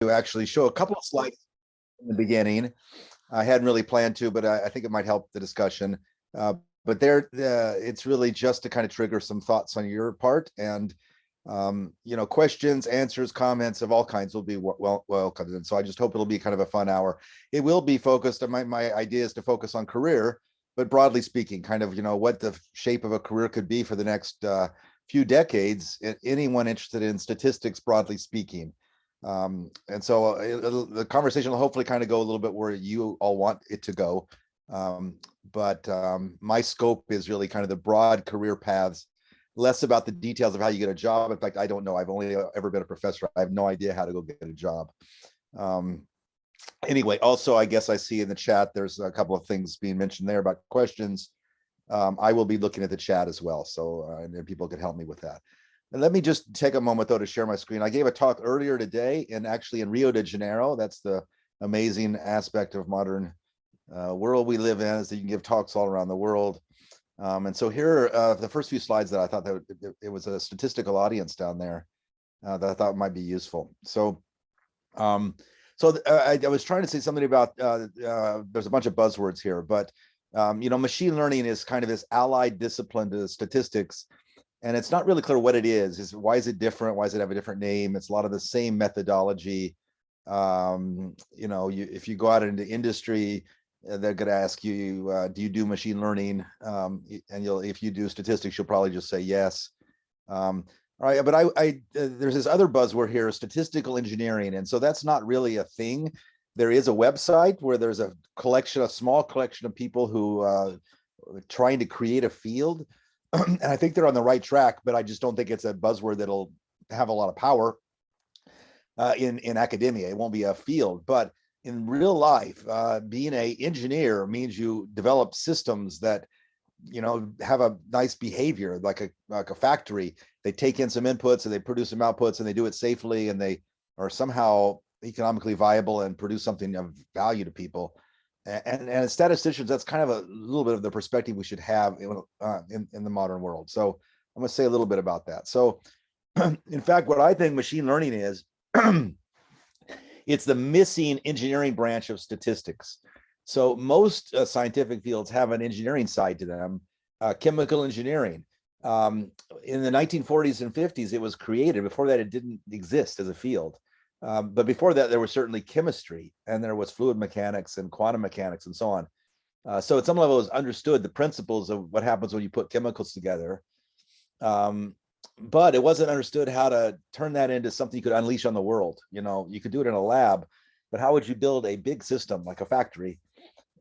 to actually show a couple of slides in the beginning. I hadn't really planned to, but I think it might help the discussion. But it's really just to kind of trigger some thoughts on your part, and questions, answers, comments of all kinds will be welcomed. And so I just hope it'll be kind of a fun hour. It will be focused. My idea is to focus on career, but broadly speaking, kind of what the shape of a career could be for the next few decades. Anyone interested in statistics, broadly speaking. And so the conversation will hopefully kind of go a little bit where you all want it to go. But my scope is really kind of the broad career paths, less about the details of how you get a job. In fact, I don't know. I've only ever been a professor. I have no idea how to go get a job. Anyway, also, I guess I see in the chat, there's a couple of things being mentioned there about questions. I will be looking at the chat as well. So and then people could help me with that. And let me just take a moment, though, to share my screen. I gave a talk earlier today in Rio de Janeiro. That's the amazing aspect of modern world we live in, is that you can give talks all around the world. And so here are the first few slides that I thought that it was a statistical audience down there that I thought might be useful. So I was trying to say something about, there's a bunch of buzzwords here, but machine learning is kind of this allied discipline to statistics. And it's not really clear what it is. Why is it different? Why does it have a different name? It's a lot of the same methodology. If you go out into industry, they're going to ask you, do you do machine learning? And if you do statistics, you'll probably just say yes. All right, but there's this other buzzword here, statistical engineering. And so that's not really a thing. There is a website where there's a small collection of people who are trying to create a field. And I think they're on the right track, but I just don't think it's a buzzword that'll have a lot of power in academia. It won't be a field, but in real life, being an engineer means you develop systems that have a nice behavior, like a factory. They take in some inputs and they produce some outputs, and they do it safely, and they are somehow economically viable and produce something of value to people. And as statisticians, that's kind of a little bit of the perspective we should have in the modern world. So I'm going to say a little bit about that. So in fact, what I think machine learning is, it's the missing engineering branch of statistics. So most scientific fields have an engineering side to them. Chemical engineering. In the 1940s and 50s, it was created. Before that, it didn't exist as a field. But before that, there was certainly chemistry, and there was fluid mechanics and quantum mechanics and so on. So at some level, it was understood the principles of what happens when you put chemicals together. But it wasn't understood how to turn that into something you could unleash on the world. You could do it in a lab, but how would you build a big system like a factory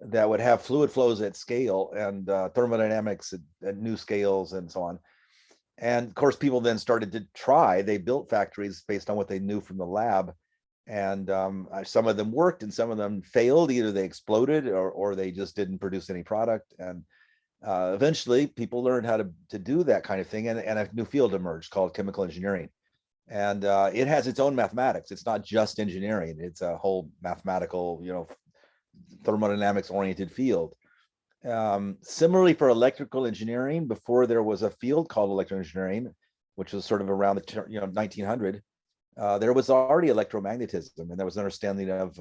that would have fluid flows at scale and thermodynamics at new scales and so on? And of course, people then started to try. They built factories based on what they knew from the lab. And some of them worked and some of them failed. Either they exploded or they just didn't produce any product. And eventually, people learned how to do that kind of thing. And a new field emerged called chemical engineering. And it has its own mathematics. It's not just engineering. It's a whole mathematical, thermodynamics oriented field. Similarly, for electrical engineering, before there was a field called electrical engineering, which was sort of around the 1900, there was already electromagnetism, and there was an understanding of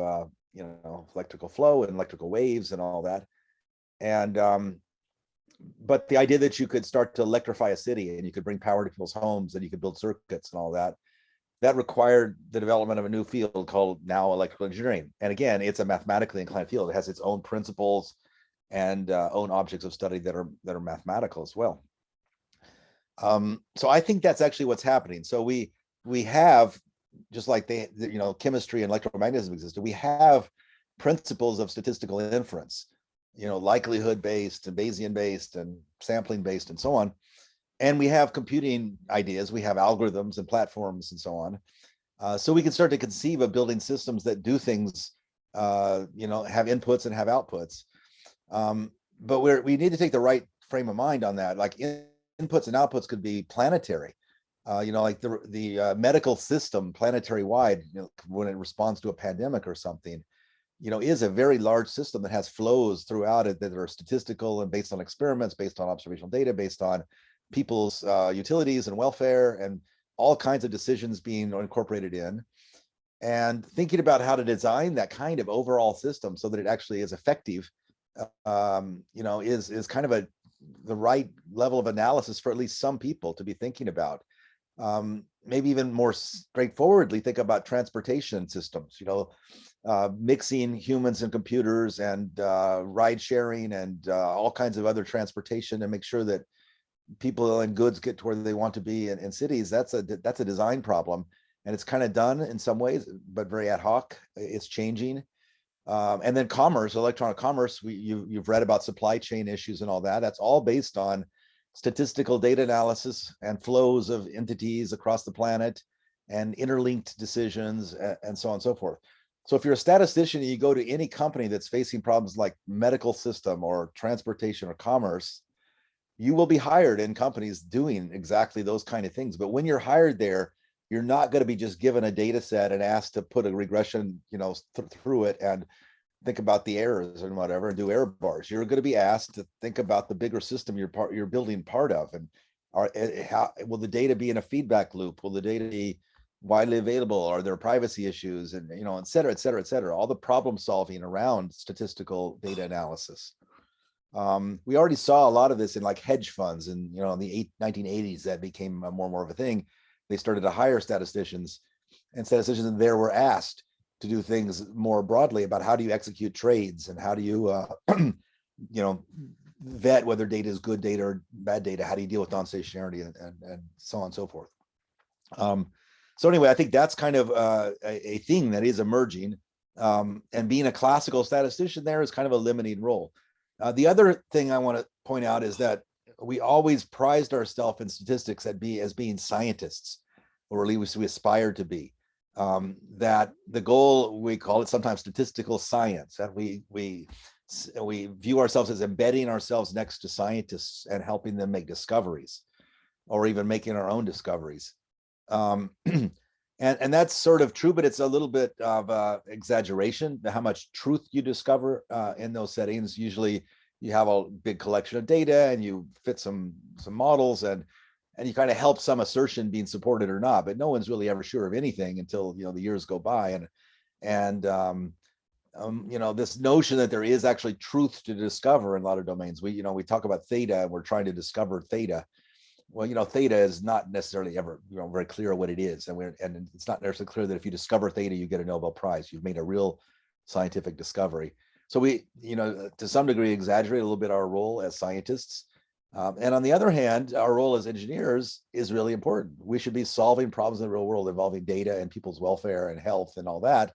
electrical flow and electrical waves and all that. And but the idea that you could start to electrify a city and you could bring power to people's homes and you could build circuits and all that, that required the development of a new field called now electrical engineering. And again, it's a mathematically inclined field. It has its own principles and own objects of study that are mathematical as well. So I think that's actually what's happening. So we have, just like chemistry and electromagnetism existed, we have principles of statistical inference, likelihood based and Bayesian based and sampling based and so on. And we have computing ideas, we have algorithms and platforms and so on. So we can start to conceive of building systems that do things, have inputs and have outputs. But we need to take the right frame of mind on that. Like inputs and outputs could be planetary. Like the medical system planetary wide, when it responds to a pandemic or something, is a very large system that has flows throughout it that are statistical and based on experiments, based on observational data, based on people's utilities and welfare and all kinds of decisions being incorporated in. and thinking about how to design that kind of overall system so that it actually is effective, is kind of the right level of analysis for at least some people to be thinking about. Maybe even more straightforwardly, think about transportation systems, mixing humans and computers and ride sharing and all kinds of other transportation, and make sure that people and goods get to where they want to be in cities. That's a design problem, and it's kind of done in some ways, but very ad hoc. It's changing. And then commerce, electronic commerce, you've read about supply chain issues and all that. That's all based on statistical data analysis and flows of entities across the planet and interlinked decisions and so on and so forth. So if you're a statistician and you go to any company that's facing problems like medical system or transportation or commerce, you will be hired in companies doing exactly those kind of things. But when you're hired there, you're not going to be just given a data set and asked to put a regression, through it and think about the errors and whatever and do error bars. You're going to be asked to think about the bigger system you're building part of, and how will the data be in a feedback loop? Will the data be widely available? Are there privacy issues? And et cetera, et cetera, et cetera. All the problem solving around statistical data analysis. We already saw a lot of this in like hedge funds, and in the 1980s that became more and more of a thing. They started to hire statisticians, and statisticians there were asked to do things more broadly about how do you execute trades and how do you vet whether data is good data or bad data, how do you deal with non-stationarity and so on and so forth. So anyway, I think that's kind of a thing that is emerging, and being a classical statistician there is kind of a limiting role. The other thing I want to point out is that we always prized ourselves in statistics as being scientists, or at least we aspired to be. That the goal, we call it sometimes statistical science, and we view ourselves as embedding ourselves next to scientists and helping them make discoveries, or even making our own discoveries. And that's sort of true, but it's a little bit of exaggeration how much truth you discover in those settings. Usually you have a big collection of data and you fit some models, and you kind of help some assertion being supported or not, but no one's really ever sure of anything until the years go by. And this notion that there is actually truth to discover in a lot of domains. We talk about theta, and we're trying to discover theta. Well, theta is not necessarily ever very clear what it is, and it's not necessarily clear that if you discover theta you get a Nobel Prize. You've made a real scientific discovery. So we, to some degree, exaggerate a little bit our role as scientists. And on the other hand, our role as engineers is really important. We should be solving problems in the real world involving data and people's welfare and health and all that.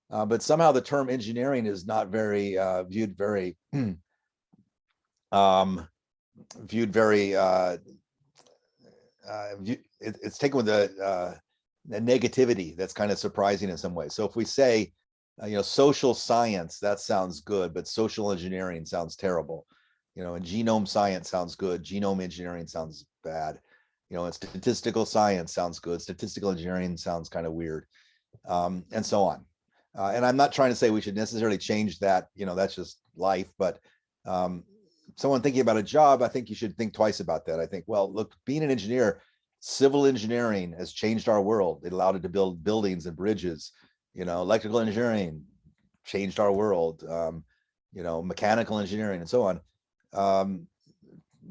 But somehow the term engineering is not very viewed very it's taken with a negativity that's kind of surprising in some ways. So if we say, social science, that sounds good, but social engineering sounds terrible. And genome science sounds good. Genome engineering sounds bad. And statistical science sounds good. Statistical engineering sounds kind of weird, and so on. And I'm not trying to say we should necessarily change that. That's just life. But someone thinking about a job, I think you should think twice about that. I think, well, look, being an engineer, civil engineering has changed our world. It allowed it to build buildings and bridges. Electrical engineering changed our world. Mechanical engineering and so on.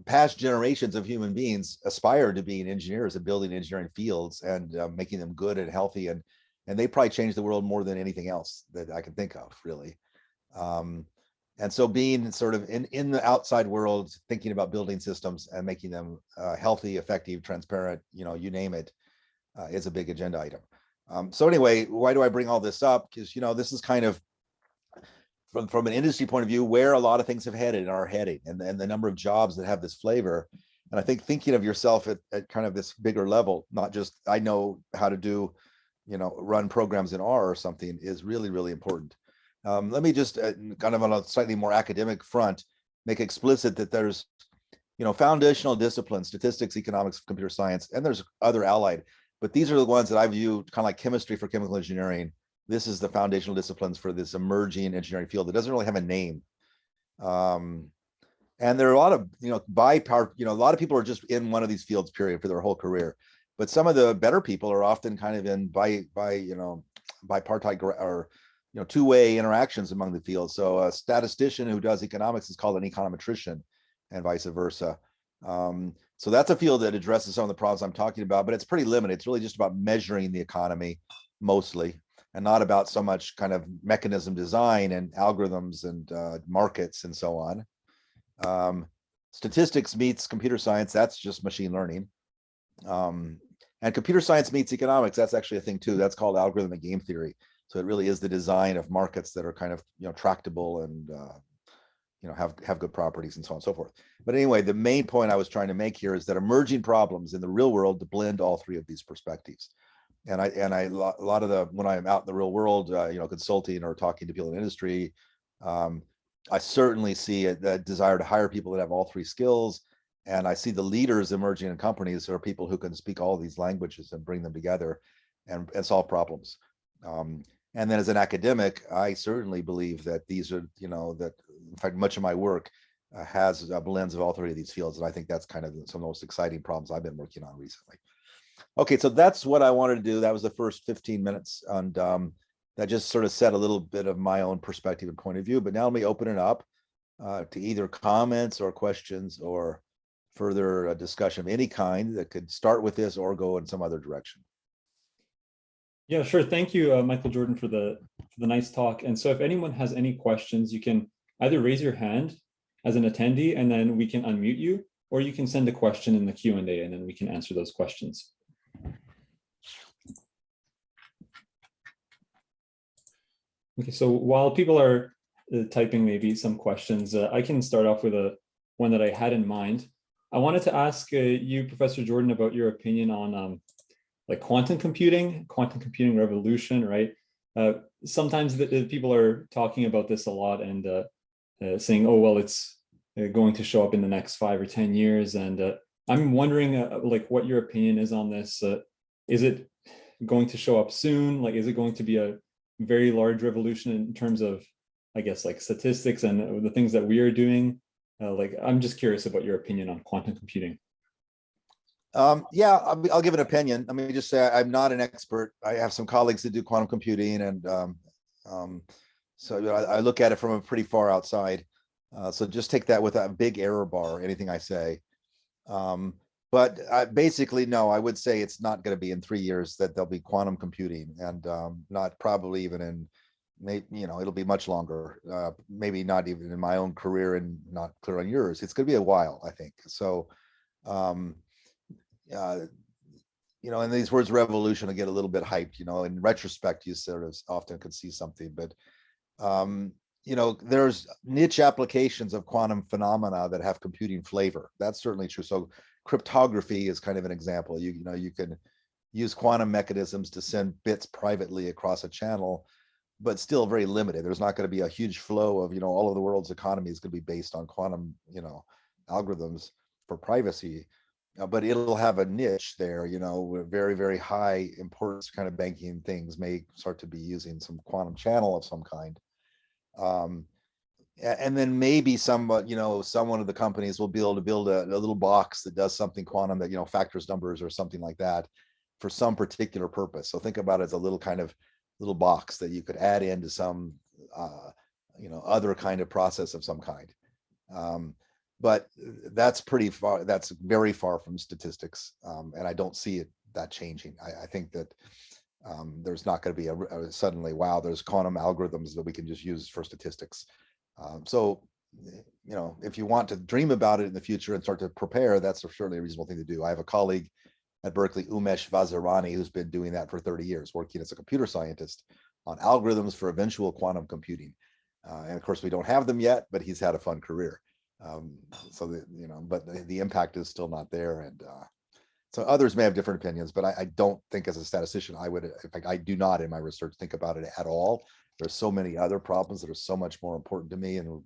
Past generations of human beings aspired to being engineers and building engineering fields and making them good and healthy, and they probably changed the world more than anything else that I can think of, really. And so being sort of in the outside world, thinking about building systems and making them healthy, effective, transparent, you name it, is a big agenda item. So anyway, why do I bring all this up? Because this is kind of from an industry point of view where a lot of things have headed and are heading, and the number of jobs that have this flavor. And I think thinking of yourself at kind of this bigger level, not just I know how to do, run programs in R or something, is really, really important. Let me just kind of on a slightly more academic front, make explicit that there's, foundational disciplines, statistics, economics, computer science, and there's other allied, but these are the ones that I view kind of like chemistry for chemical engineering. This is the foundational disciplines for this emerging engineering field that doesn't really have a name. And there are a lot of, a lot of people are just in one of these fields, period, for their whole career. but some of the better people are often kind of in bipartite or two-way interactions among the fields. So a statistician who does economics is called an econometrician, and vice versa. So that's a field that addresses some of the problems I'm talking about, but it's pretty limited. It's really just about measuring the economy mostly, and not about so much kind of mechanism design and algorithms and markets and so on. Statistics meets computer science, that's just machine learning. And computer science meets economics, that's actually a thing too. That's called algorithmic game theory. So it really is the design of markets that are kind of tractable and have good properties and so on and so forth. But anyway, the main point I was trying to make here is that emerging problems in the real world to blend all three of these perspectives. And a lot of the, when I'm out in the real world, consulting or talking to people in industry, I certainly see a desire to hire people that have all three skills. And I see the leaders emerging in companies are people who can speak all these languages and bring them together and solve problems. And then as an academic, I certainly believe that these are, that in fact, much of my work has blends of all three of these fields. And I think that's kind of some of the most exciting problems I've been working on recently. Okay, so that's what I wanted to do. That was the first 15 minutes. And that just sort of set a little bit of my own perspective and point of view. But now let me open it up to either comments or questions or further discussion of any kind that could start with this or go in some other direction. Yeah, sure. Thank you, Michael Jordan, for the nice talk. And so if anyone has any questions, you can either raise your hand as an attendee, and then we can unmute you, or you can send a question in the Q&A, and then we can answer those questions. Okay, so while people are typing maybe some questions, I can start off with one that I had in mind. I wanted to ask you, Professor Jordan, about your opinion on like quantum computing revolution, right? Sometimes the people are talking about this a lot and saying, oh, well, it's going to show up in the next 5 or 10 years. And I'm wondering like what your opinion is on this. Is it going to show up soon? Like, is it going to be a very large revolution in terms of, I guess, like statistics and the things that we are doing? Like, I'm just curious about your opinion on quantum computing. Yeah, I'll give an opinion. Let me just say I'm not an expert. I have some colleagues that do quantum computing, and so I look at it from a pretty far outside. So just take that with a big error bar, anything I say. But basically, no, I would say it's not going to be in 3 years that there'll be quantum computing, and not probably even in, maybe, it'll be much longer. Maybe not even in my own career, and not clear on yours. It's going to be a while, I think. So. And these words revolution will get a little bit hyped, in retrospect, you sort of often could see something, but there's niche applications of quantum phenomena that have computing flavor. That's certainly true. So cryptography is kind of an example. You can use quantum mechanisms to send bits privately across a channel, but still very limited. There's not going to be a huge flow of, all of the world's economy is going to be based on quantum, algorithms for privacy. But it'll have a niche there, with very, very high importance kind of banking things may start to be using some quantum channel of some kind. And then maybe some of the companies will be able to build a little box that does something quantum that, factors numbers or something like that for some particular purpose. So think about it as a little box that you could add into some, other kind of process of some kind. But that's pretty far. That's very far from statistics, and I don't see that changing. I think that there's not going to be a suddenly, wow, there's quantum algorithms that we can just use for statistics. So, if you want to dream about it in the future and start to prepare, that's certainly a reasonable thing to do. I have a colleague at Berkeley, Umesh Vazirani, who's been doing that for 30 years, working as a computer scientist on algorithms for eventual quantum computing. And of course, we don't have them yet, but he's had a fun career. But the impact is still not there, and so others may have different opinions. But I don't think, as a statistician, I would. In fact, I do not, in my research, think about it at all. There's so many other problems that are so much more important to me and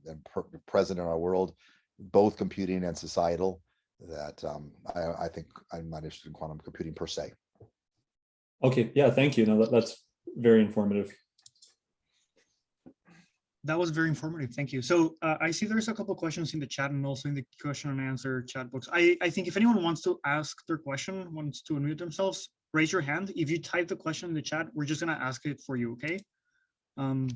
present in our world, both computing and societal, that I think I'm not interested in quantum computing per se. Okay, yeah, thank you. No, that's very informative. That was very informative. Thank you. So I see there's a couple of questions in the chat and also in the question and answer chat box. I think if anyone wants to ask their question, wants to unmute themselves, raise your hand. If you type the question in the chat, we're just going to ask it for you, okay? So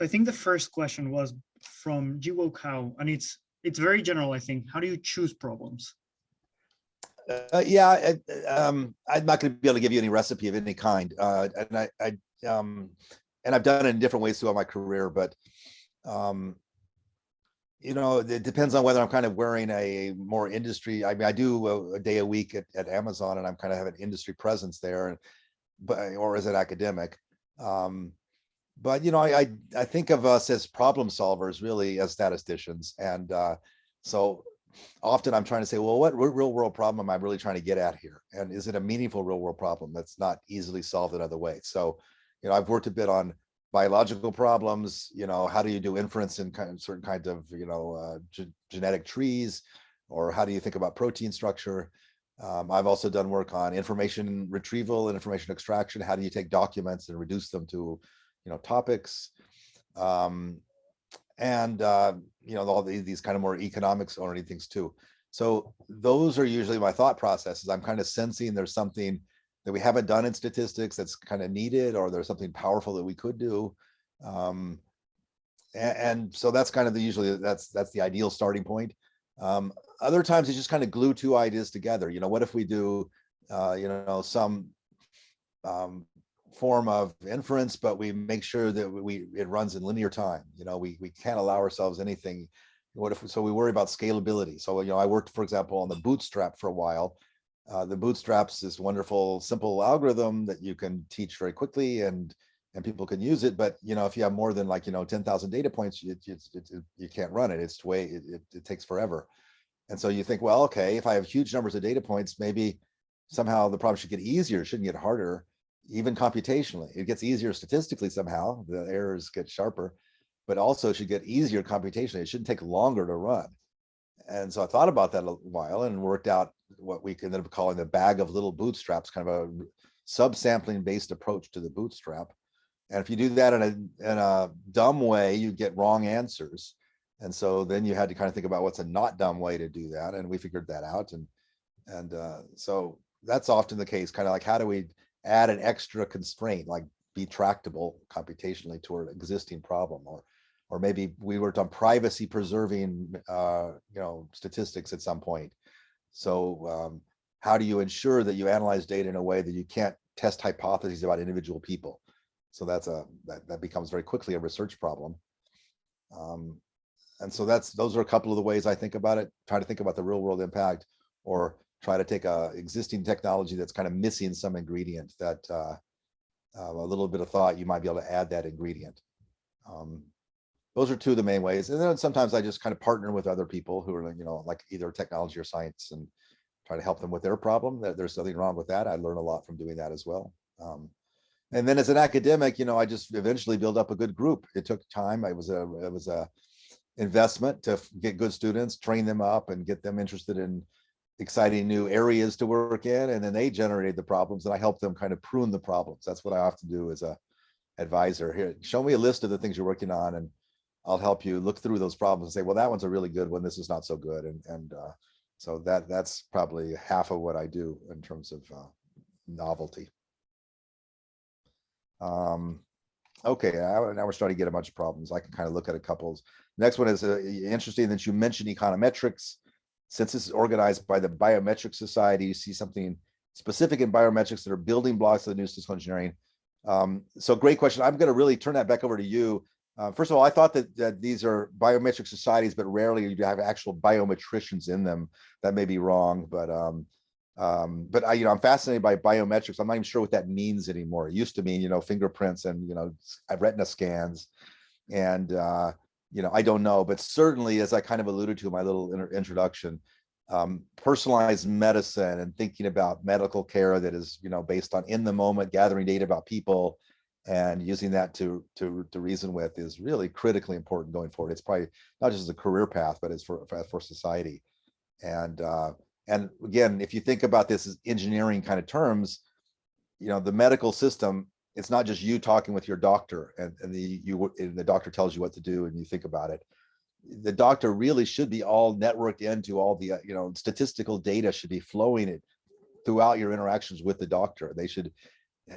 I think the first question was from Jiwo Kao, and it's very general, I think. How do you choose problems? Yeah, I'm not going to be able to give you any recipe of any kind, and I've done it in different ways throughout my career, but you know, it depends on whether I'm kind of wearing a more industry. I mean, I do a day a week at Amazon, and I'm kind of have an industry presence there, or as an academic. But you know, I think of us as problem solvers, really, as statisticians, and so often I'm trying to say, well, what real world problem am I really trying to get at here, and is it a meaningful real world problem that's not easily solved another way? So, you know, I've worked a bit on biological problems. You know, how do you do inference in certain kinds of, you know, genetic trees, or how do you think about protein structure? I've also done work on information retrieval and information extraction. How do you take documents and reduce them to, you know, topics? You know, all these kind of more economics oriented things too. So those are usually my thought processes. I'm kind of sensing there's something that we haven't done in statistics that's kind of needed, or there's something powerful that we could do. And so that's kind of usually that's the ideal starting point. Other times you just kind of glue two ideas together. You know, what if we do, you know, some form of inference, but we make sure that it runs in linear time. You know, we can't allow ourselves anything. What if, so we worry about scalability. So, you know, I worked, for example, on the bootstrap for a while. The bootstrap's this wonderful, simple algorithm that you can teach very quickly, and people can use it. But, you know, if you have more than, like, you know, 10,000 data points, you can't run it. It's it takes forever. And so you think, well, okay, if I have huge numbers of data points, maybe somehow the problem should get easier. It shouldn't get harder, even computationally. It gets easier statistically somehow. The errors get sharper, but also it should get easier computationally. It shouldn't take longer to run. And so I thought about that a while and worked out what we ended up calling the bag of little bootstraps, kind of a subsampling based approach to the bootstrap. And if you do that in a dumb way, you get wrong answers. And so then you had to kind of think about what's a not dumb way to do that. And we figured that out. And so that's often the case, kind of like, how do we add an extra constraint, like be tractable computationally to an existing problem, or maybe we worked on privacy preserving, you know, statistics at some point. So how do you ensure that you analyze data in a way that you can't test hypotheses about individual people? So that becomes very quickly a research problem. And so those are a couple of the ways I think about it. Try to think about the real world impact, or try to take a existing technology that's kind of missing some ingredient that a little bit of thought, you might be able to add that ingredient. Those are two of the main ways. And then sometimes I just kind of partner with other people who are, you know, like either technology or science, and try to help them with their problem. There's nothing wrong with that. I learn a lot from doing that as well. And then as an academic, you know, I just eventually build up a good group. It took time. It was a investment to get good students, train them up, and get them interested in exciting new areas to work in. And then they generated the problems, and I helped them kind of prune the problems. That's what I often do as a advisor. Here, show me a list of the things you're working on, and I'll help you look through those problems and say, well, that one's a really good one. This is not so good. And so that's probably half of what I do in terms of novelty. Okay, now we're starting to get a bunch of problems. I can kind of look at a couple. Next one is interesting that you mentioned econometrics. Since this is organized by the Biometric Society, you see something specific in biometrics that are building blocks of the new statistical engineering. So great question. I'm going to really turn that back over to you. First of all, I thought that these are biometric societies, but rarely you have actual biometricians in them. That may be wrong, but I'm fascinated by biometrics. I'm not even sure what that means anymore. It used to mean, you know, fingerprints and, you know, retina scans, and you know, I don't know, but certainly, as I kind of alluded to in my little introduction, personalized medicine and thinking about medical care that is, you know, based on in the moment, gathering data about people and using that to reason with is really critically important going forward. It's probably not just as a career path, but it's for society. And again, if you think about this as engineering kind of terms, you know, the medical system it's not just you talking with your doctor and the doctor tells you what to do and you think about it. The doctor really should be all networked into all the statistical data should be flowing it throughout your interactions with the doctor. They should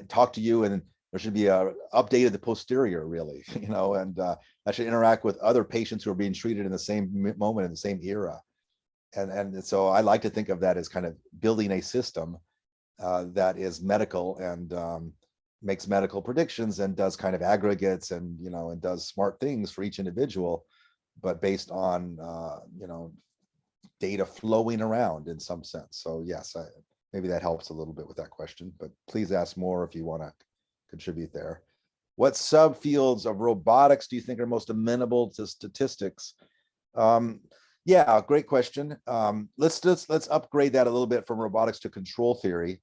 talk to you, and there should be a update of the posterior, really, and that should interact with other patients who are being treated in the same moment in the same era. And so I like to think of that as kind of building a system that is medical and makes medical predictions and does kind of aggregates and and does smart things for each individual, but based on data flowing around in some sense. So yes, maybe that helps a little bit with that question, but please ask more if you want to contribute there. What subfields of robotics do you think are most amenable to statistics? Yeah, great question. Let's upgrade that a little bit from robotics to control theory.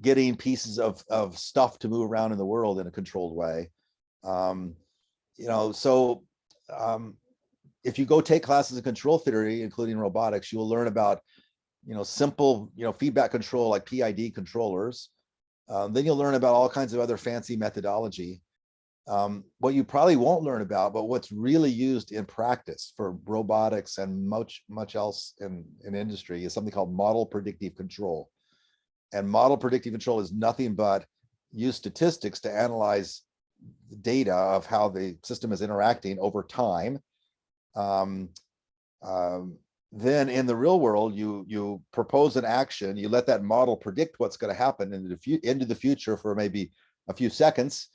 Getting pieces of stuff to move around in the world in a controlled way. If you go take classes in control theory, including robotics, you will learn about simple feedback control like PID controllers. Then you'll learn about all kinds of other fancy methodology. What you probably won't learn about, but what's really used in practice for robotics and much else in industry is something called model predictive control. And model predictive control is nothing but use statistics to analyze the data of how the system is interacting over time. Then in the real world, you propose an action, you let that model predict what's going to happen into the future for maybe a few seconds.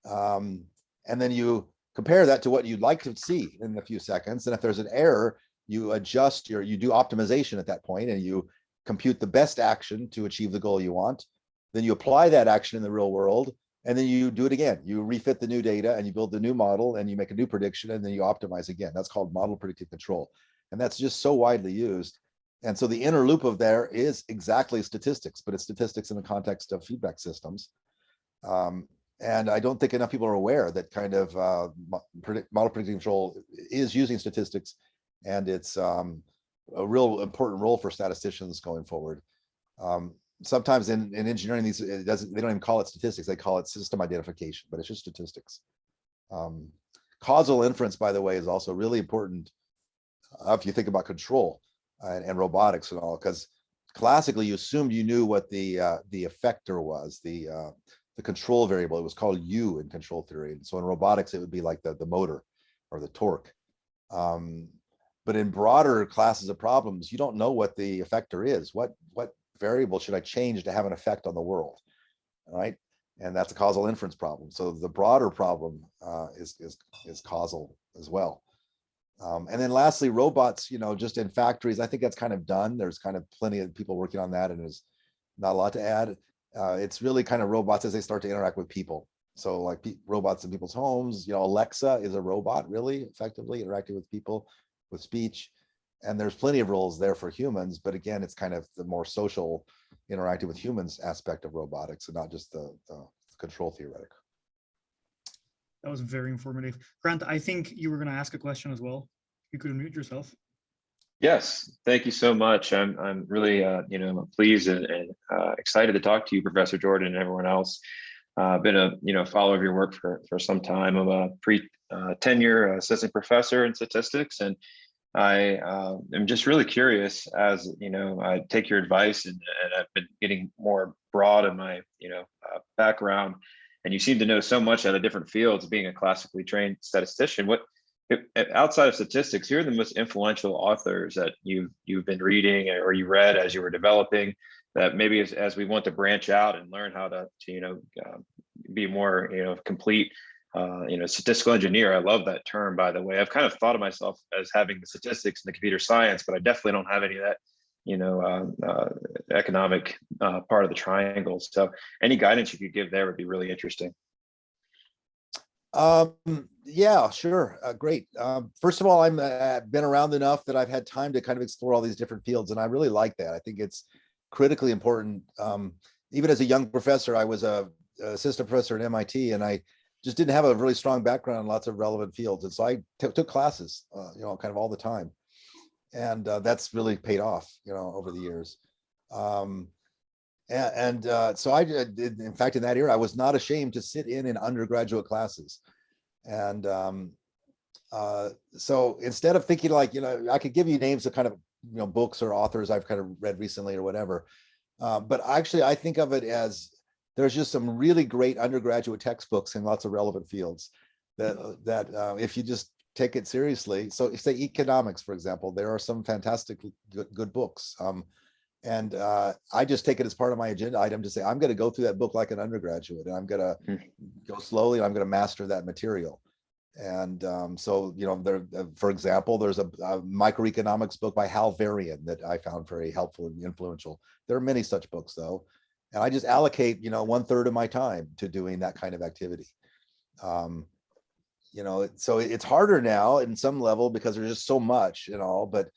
And then you compare that to what you'd like to see in a few seconds. And if there's an error, you adjust you do optimization at that point, and you compute the best action to achieve the goal you want. Then you apply that action in the real world, and then you do it again. You refit the new data and you build the new model and you make a new prediction, and then you optimize again. That's called model predictive control. And that's just so widely used. And so the inner loop of there is exactly statistics, but it's statistics in the context of feedback systems. And I don't think enough people are aware that kind of model predictive control is using statistics, and it's a real important role for statisticians going forward. Sometimes in engineering, they don't even call it statistics, they call it system identification, but it's just statistics. Causal inference, by the way, is also really important if you think about control and robotics and all, because classically you assumed you knew what the effector was, the control variable. It was called U in control theory. And so in robotics, it would be like the motor or the torque. But in broader classes of problems, you don't know what the effector is. What variable should I change to have an effect on the world? All right. And that's a causal inference problem. So the broader problem is causal as well. And then lastly, robots, just in factories, I think that's kind of done. There's kind of plenty of people working on that, and there's not a lot to add. It's really kind of robots as they start to interact with people. So like robots in people's homes, Alexa is a robot, really effectively interacting with people with speech. And there's plenty of roles there for humans, but again, it's kind of the more social interacting with humans aspect of robotics, and not just the control theoretic. That was very informative. Grant, I think you were going to ask a question as well. You could unmute yourself. Yes, thank you so much. I'm really pleased and excited to talk to you, Professor Jordan, and everyone else. I've been a follower of your work for some time. I'm a pre-tenure assistant professor in statistics, and I am just really curious, as I take your advice, and I've been getting more broad in my background, and you seem to know so much out of different fields, being a classically trained statistician. Outside of statistics, who are the most influential authors that you've been reading or you read as you were developing, that maybe as we want to branch out and learn how to be more complete statistical engineer? I love that term, by the way. I've kind of thought of myself as having the statistics and the computer science, but I definitely don't have any of that economic part of the triangle. So any guidance you could give there would be really interesting. Yeah, sure. Great. First of all, I'm been around enough that I've had time to kind of explore all these different fields, and I really like that. I think it's critically important. Even as a young professor, I was a assistant professor at MIT, and I just didn't have a really strong background in lots of relevant fields. And so I took classes, kind of all the time. And that's really paid off, over the years. So I did, in fact, in that era, I was not ashamed to sit in undergraduate classes. And so instead of thinking like, I could give you names of kind of, books or authors I've kind of read recently or whatever. But actually, I think of it as there's just some really great undergraduate textbooks in lots of relevant fields that if you just take it seriously. So say economics, for example, there are some fantastic good books. And I just take it as part of my agenda item to say, I'm going to go through that book like an undergraduate, and I'm going to go slowly, and I'm going to master that material. And so, there, for example, there's a microeconomics book by Hal Varian that I found very helpful and influential. There are many such books, though. And I just allocate, 1/3 of my time to doing that kind of activity. So it's harder now in some level because there's just so much and all, but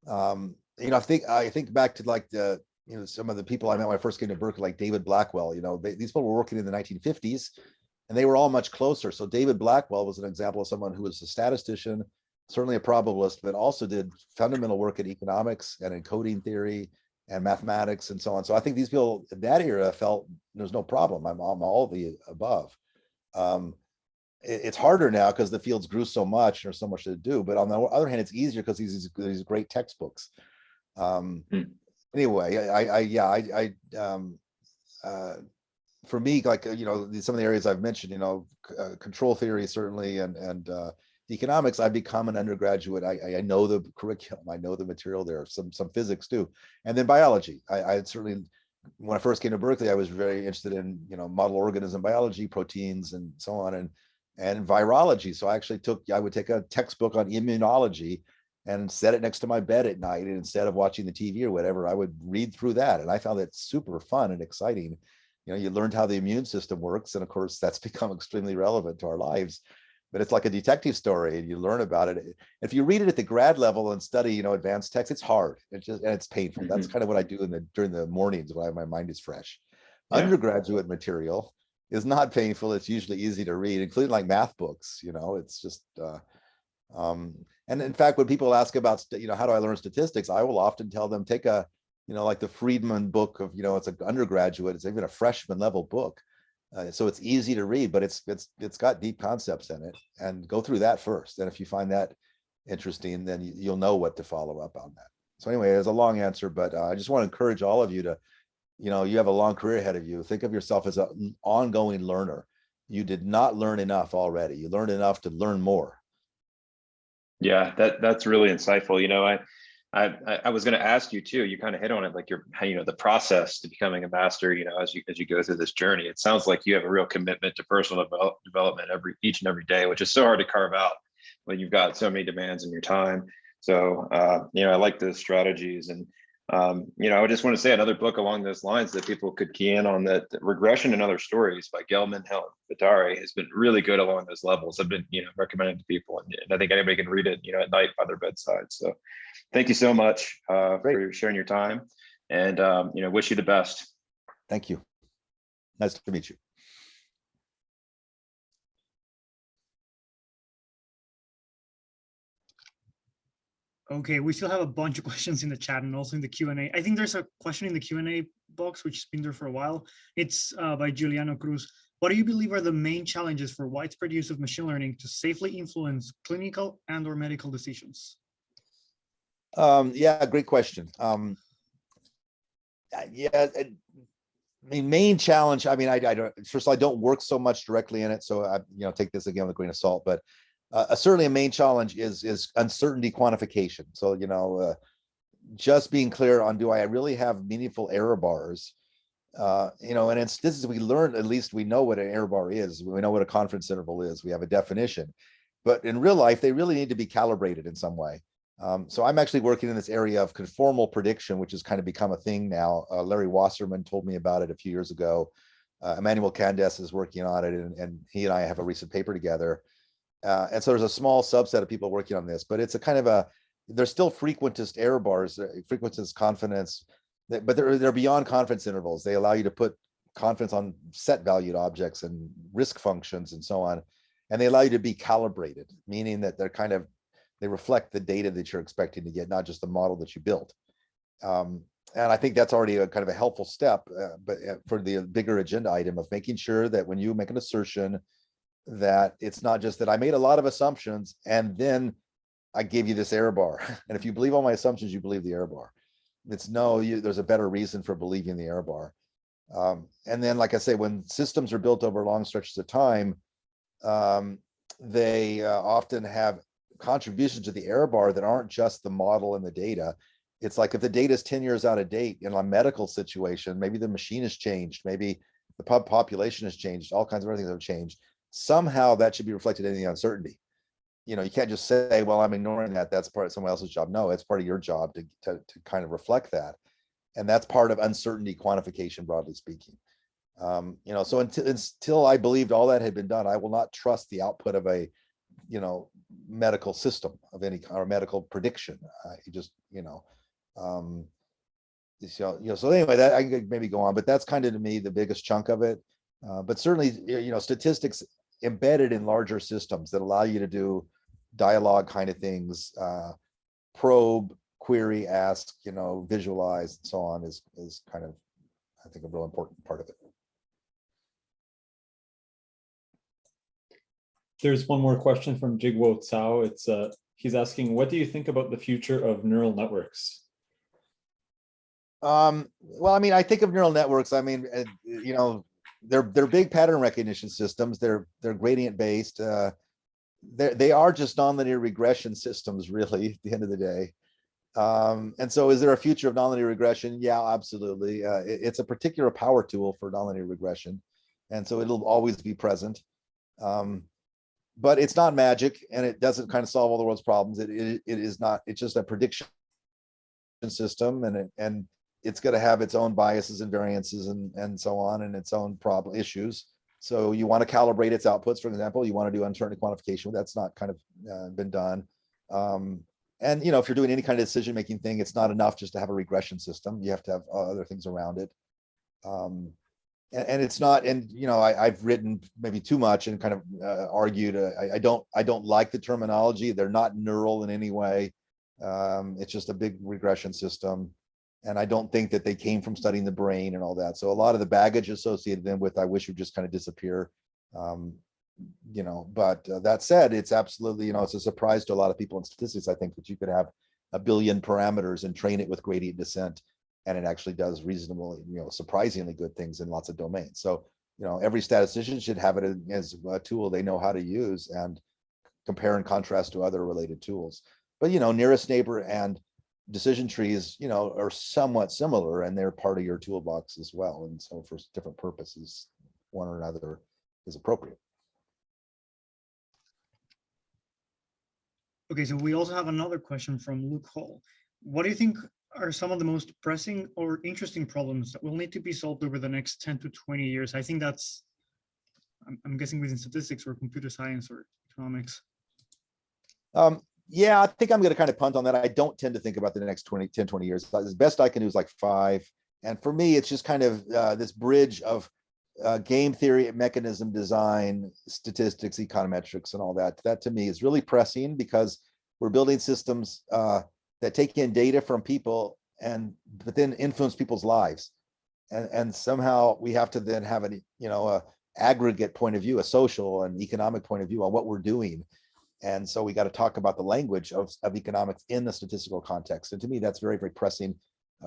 I think back to like the, some of the people I met when I first came to Berkeley, like David Blackwell, these people were working in the 1950s and they were all much closer. So David Blackwell was an example of someone who was a statistician, certainly a probabilist, but also did fundamental work in economics and in coding theory and mathematics and so on. So I think these people in that era felt there's no problem. I'm all the above. It's harder now because the fields grew so much, there's so much to do. But on the other hand, it's easier because these great textbooks. Anyway, for me, like, some of the areas I've mentioned, control theory certainly, and economics, I become an undergraduate. I know the curriculum, I know the material there, some physics too. And then biology. I certainly, when I first came to Berkeley, I was very interested in, model organism biology, proteins, and so on, and virology. So I would take a textbook on immunology and set it next to my bed at night. And instead of watching the TV or whatever, I would read through that. And I found it super fun and exciting. You learned how the immune system works. And of course, that's become extremely relevant to our lives. But it's like a detective story, and you learn about it. If you read it at the grad level and study, advanced text, it's hard. And it's painful. That's kind of what I do during the mornings when my mind is fresh. Yeah. Undergraduate material is not painful. It's usually easy to read, including like math books. It's just, and in fact, when people ask about, how do I learn statistics, I will often tell them, take a, like the Friedman book of, it's an undergraduate, it's even a freshman level book. So it's easy to read, but it's got deep concepts in it, and go through that first. And if you find that interesting, then you'll know what to follow up on that. So anyway, it's a long answer, but I just want to encourage all of you to, you have a long career ahead of you. Think of yourself as an ongoing learner. You did not learn enough already. You learned enough to learn more. Yeah, that's really insightful. I was going to ask you too. You kind of hit on it, like the process to becoming a master. As you go through this journey, it sounds like you have a real commitment to personal development each and every day, which is so hard to carve out when you've got so many demands in your time. So I like those strategies, and I just want to say another book along those lines that people could key in on, that Regression and Other Stories by Gelman, Helen, Vitari, has been really good along those levels. I've been recommended to people, and I think anybody can read it at night by their bedside. So thank you so much for sharing your time, and wish you the best. Thank you. Nice to meet you. Okay, we still have a bunch of questions in the chat and also in the Q&A. I think there's a question in the Q&A box, which has been there for a while. It's by Giuliano Cruz. What do you believe are the main challenges for widespread use of machine learning to safely influence clinical and/or medical decisions? Yeah, great question. Main challenge, I don't, first of all, I don't work so much directly in it, so I take this again with a grain of salt, but certainly a main challenge is uncertainty quantification. So just being clear on, do I really have meaningful error bars? And this is, we learned, at least we know what an error bar is. We know what a confidence interval is. We have a definition, but in real life, they really need to be calibrated in some way. So I'm actually working in this area of conformal prediction, which has kind of become a thing now. Larry Wasserman told me about it a few years ago. Emanuel Candes is working on it, and he and I have a recent paper together. And so there's a small subset of people working on this, but it's a kind of there's still frequentist error bars, frequentist confidence, but they're beyond confidence intervals. They allow you to put confidence on set valued objects and risk functions and so on. And they allow you to be calibrated, meaning that they reflect the data that you're expecting to get, not just the model that you built. I think that's already a kind of a helpful step, but for the bigger agenda item of making sure that when you make an assertion, that it's not just that I made a lot of assumptions and then I gave you this error bar. And if you believe all my assumptions, you believe the error bar. It's no, there's a better reason for believing the error bar. And then, like I say, when systems are built over long stretches of time, they often have contributions to the error bar that aren't just the model and the data. It's like if the data is 10 years out of date in a medical situation, maybe the machine has changed, maybe the population has changed, all kinds of other things have changed. Somehow that should be reflected in the uncertainty. You can't just say, well, I'm ignoring that. That's part of someone else's job. No, it's part of your job to kind of reflect that. And that's part of uncertainty quantification, broadly speaking. So until I believed all that had been done, I will not trust the output of a, medical system of any kind or medical prediction. So anyway, that I can maybe go on, but that's kind of to me the biggest chunk of it. But certainly, statistics embedded in larger systems that allow you to do dialogue kind of things, probe, query, ask, visualize, and so on is kind of, I think, a real important part of it. There's one more question from Jigwo Cao. It's he's asking, what do you think about the future of neural networks? Well, I think of neural networks. They're big pattern recognition systems. They're gradient based. They are just nonlinear regression systems, really, at the end of the day. And so is there a future of nonlinear regression? Yeah, absolutely. It's a particular power tool for nonlinear regression. And so it'll always be present. But it's not magic, and it doesn't kind of solve all the world's problems. It is not, it's just a prediction system, and it's going to have its own biases and variances and so on, and its own problem issues. So you want to calibrate its outputs, for example. You want to do uncertainty quantification. That's not kind of been done. And if you're doing any kind of decision-making thing, it's not enough just to have a regression system. You have to have other things around it. And it's not, and I've written maybe too much and kind of argued. I don't like the terminology. They're not neural in any way. It's just a big regression system. And I don't think that they came from studying the brain and all that. So a lot of the baggage associated them with, I wish would just kind of disappear. But that said, it's absolutely, it's a surprise to a lot of people in statistics, I think, that you could have 1 billion parameters and train it with gradient descent, and it actually does reasonably, surprisingly good things in lots of domains. So, every statistician should have it as a tool they know how to use and compare and contrast to other related tools. But, nearest neighbor and decision trees, are somewhat similar, and they're part of your toolbox as well. And so for different purposes, one or another is appropriate. Okay, so we also have another question from Luke Hall. What do you think are some of the most pressing or interesting problems that will need to be solved over the next 10 to 20 years? I think that's, I'm guessing within statistics or computer science or economics. Yeah, I think I'm going to kind of punt on that. I don't tend to think about the next 10, 20 years. The best I can do is like 5. And for me, it's just kind of this bridge of game theory, mechanism design, statistics, econometrics, and all that. That to me is really pressing, because we're building systems that take in data from people but then influence people's lives. And somehow we have to then have a aggregate point of view, a social and economic point of view on what we're doing. And so we got to talk about the language of economics in the statistical context. And to me, that's very, very pressing,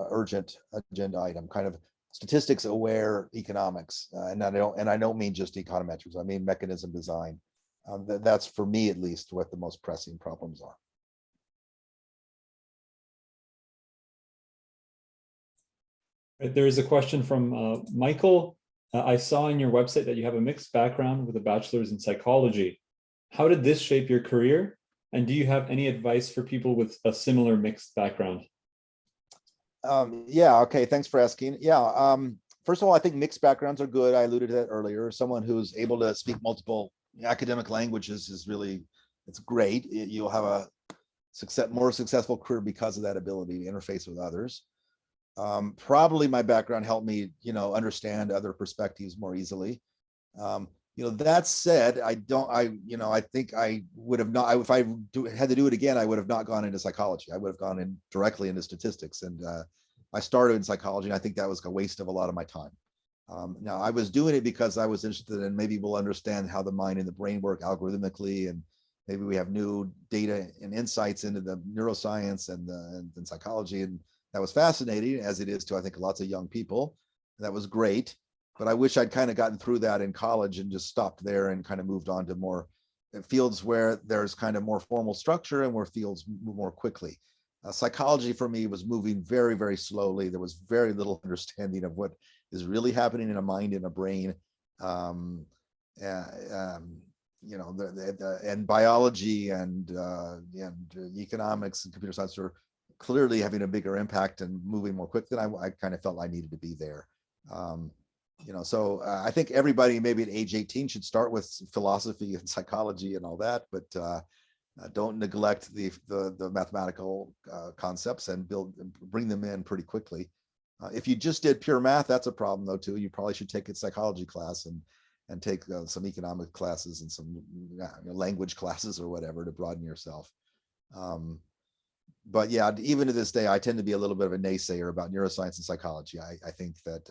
urgent agenda item, kind of statistics aware economics. And I don't mean just econometrics. I mean mechanism design. That's, for me at least, what the most pressing problems are. There is a question from Michael. I saw on your website that you have a mixed background with a bachelor's in psychology. How did this shape your career? And do you have any advice for people with a similar mixed background? Yeah, okay, thanks for asking. Yeah, first of all, I think mixed backgrounds are good. I alluded to that earlier. Someone who's able to speak multiple academic languages is really, it's great. You'll have a more successful career because of that ability to interface with others. Probably my background helped me, understand other perspectives more easily. That said, I think I would have not, if I had to do it again, I would have not gone into psychology. I would have gone in directly into statistics. And I started in psychology, and I think that was a waste of a lot of my time. Now, I was doing it because I was interested in maybe we'll understand how the mind and the brain work algorithmically, and maybe we have new data and insights into the neuroscience and psychology, and that was fascinating, as it is to, I think, lots of young people. That was great, but I wish I'd kind of gotten through that in college and just stopped there and kind of moved on to more fields where there's kind of more formal structure and where fields move more quickly. Psychology for me was moving very, very slowly. There was very little understanding of what is really happening in a mind and a brain. You know, and biology and economics and computer science are clearly having a bigger impact and moving more quick than I kind of felt I needed to be there. You know, so I think everybody maybe at age 18 should start with philosophy and psychology and all that, but don't neglect the mathematical concepts and bring them in pretty quickly. If you just did pure math, that's a problem though too. You probably should take a psychology class and take some economic classes and some language classes or whatever to broaden yourself. But yeah, even to this day, I tend to be a little bit of a naysayer about neuroscience and psychology. I think that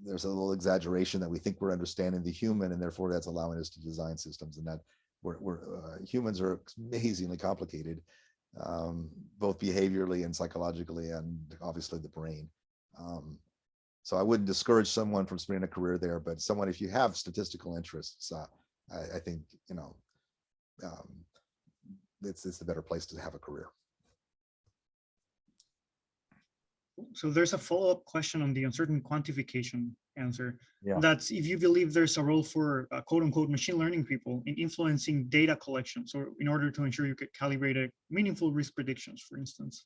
there's a little exaggeration that we think we're understanding the human, and therefore that's allowing us to design systems, and that humans are amazingly complicated, both behaviorally and psychologically, and obviously the brain. So I wouldn't discourage someone from spending a career there, but someone, if you have statistical interests, I think, you know, it's the better place to have a career. So there's a follow-up question on the uncertain quantification answer. Yeah. That's if you believe there's a role for quote unquote machine learning people in influencing data collection. So in order to ensure you could calibrate a meaningful risk predictions, for instance.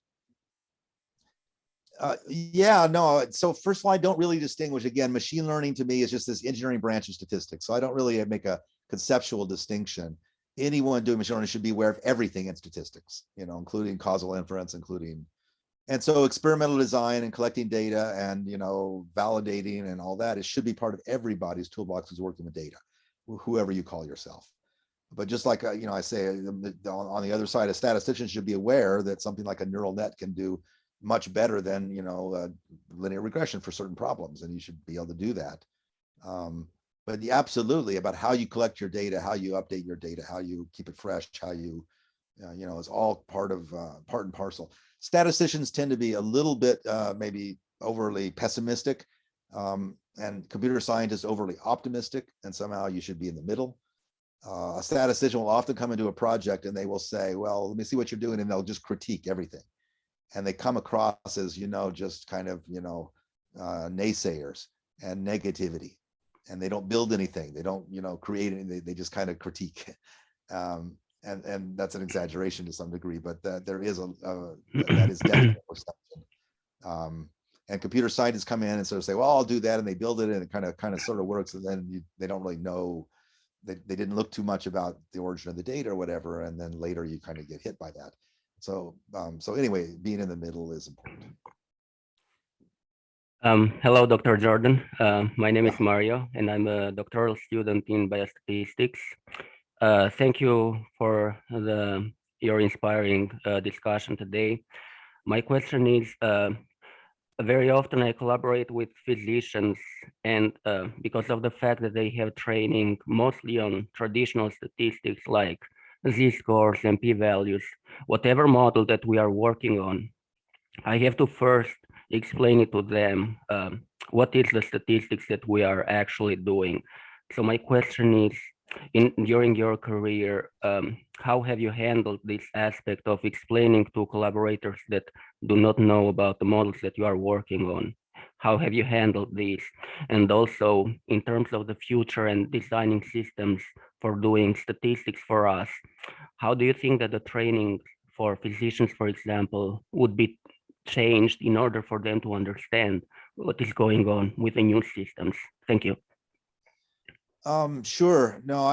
Yeah, no. So first of all, I don't really distinguish. Again, machine learning to me is just this engineering branch of statistics. So I don't really make a conceptual distinction. Anyone doing machine learning should be aware of everything in statistics, you know, including causal inference, and so experimental design and collecting data and, you know, validating and all that, it should be part of everybody's toolbox who's working with data, whoever you call yourself. But just like, you know, I say on the other side, a statistician should be aware that something like a neural net can do much better than, you know, linear regression for certain problems, and you should be able to do that. But absolutely about how you collect your data, how you update your data, how you keep it fresh, how you, you know, is all part and parcel. Statisticians tend to be a little bit maybe overly pessimistic, and computer scientists overly optimistic, and somehow you should be in the middle. A statistician will often come into a project and they will say, well, let me see what you're doing, and they'll just critique everything. And they come across as, you know, just kind of, you know, naysayers and negativity, and they don't build anything. They don't, you know, create anything. They just kind of critique. And that's an exaggeration to some degree, but there is that is definitely a perception. And computer scientists come in and sort of say, well, I'll do that, and they build it, and it kind of sort of works, and then they don't really know. They didn't look too much about the origin of the data or whatever, and then later you kind of get hit by that. So anyway, being in the middle is important. Hello, Dr. Jordan. My name is Mario, and I'm a doctoral student in biostatistics. Thank you for your inspiring discussion today. My question is, very often I collaborate with physicians, and because of the fact that they have training mostly on traditional statistics like z-scores and p-values, whatever model that we are working on, I have to first explain it to them, what is the statistics that we are actually doing. So my question is, during your career, how have you handled this aspect of explaining to collaborators that do not know about the models that you are working on? How have you handled this? And also, in terms of the future and designing systems for doing statistics for us, how do you think that the training for physicians, for example, would be changed in order for them to understand what is going on with the new systems? Thank you. Sure. No,